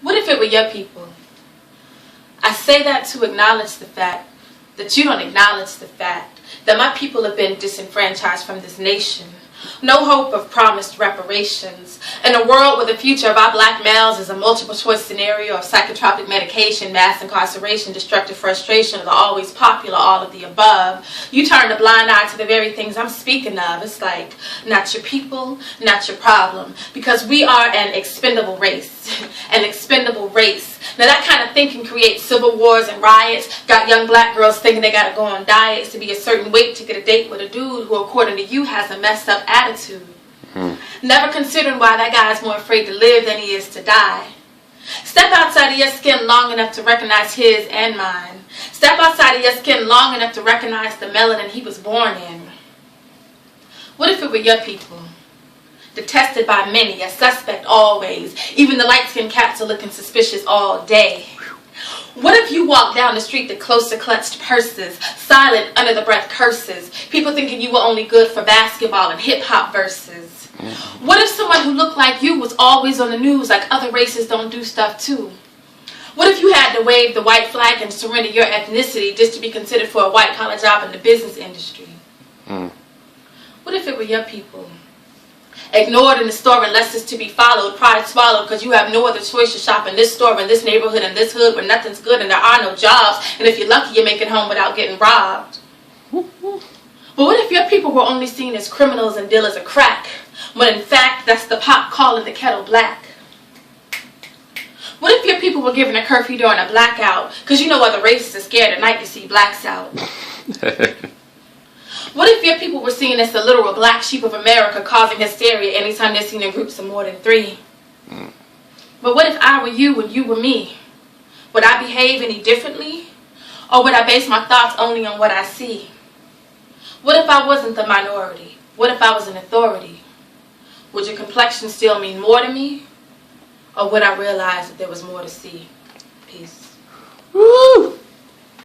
What if it were your people? I say that to acknowledge the fact that you don't acknowledge the fact that my people have been disenfranchised from this nation. No hope of promised reparations. In a world where the future of our black males is a multiple choice scenario of psychotropic medication, mass incarceration, destructive frustration, or the always popular all of the above, you turn a blind eye to the very things I'm speaking of. It's like, not your people, not your problem. Because we are an expendable race. An expendable race. Now that kind of thinking creates civil wars and riots. Got young black girls thinking they gotta go on diets to be a certain weight to get a date with a dude who, according to you, has a messed up attitude. Never considering why that guy is more afraid to live than he is to die. Step outside of your skin long enough to recognize his and mine. Step outside of your skin long enough to recognize the melanin he was born in. What if it were your people? Detested by many, a suspect always. Even the light-skinned cats are looking suspicious all day. What if you walked down the street with closer clutched purses, silent under the breath curses, people thinking you were only good for basketball and hip-hop verses? What if someone who looked like you was always on the news like other races don't do stuff too? What if you had to wave the white flag and surrender your ethnicity just to be considered for a white-collar job in the business industry? What if it were your people? Ignored in the store unless it's to be followed, pride swallowed because you have no other choice to shop in this store, in this neighborhood, in this hood where nothing's good and there are no jobs, and if you're lucky you make it home without getting robbed. But what if your people were only seen as criminals and dealers of crack, when in fact that's the pot calling the kettle black? What if your people were given a curfew during a blackout, because you know other races are scared at night to see blacks out? What if your people were seen as the literal black sheep of America causing hysteria anytime they're seen in groups of more than 3? But what if I were you and you were me? Would I behave any differently? Or would I base my thoughts only on what I see? What if I wasn't the minority? What if I was an authority? Would your complexion still mean more to me? Or would I realize that there was more to see? Peace. Woo!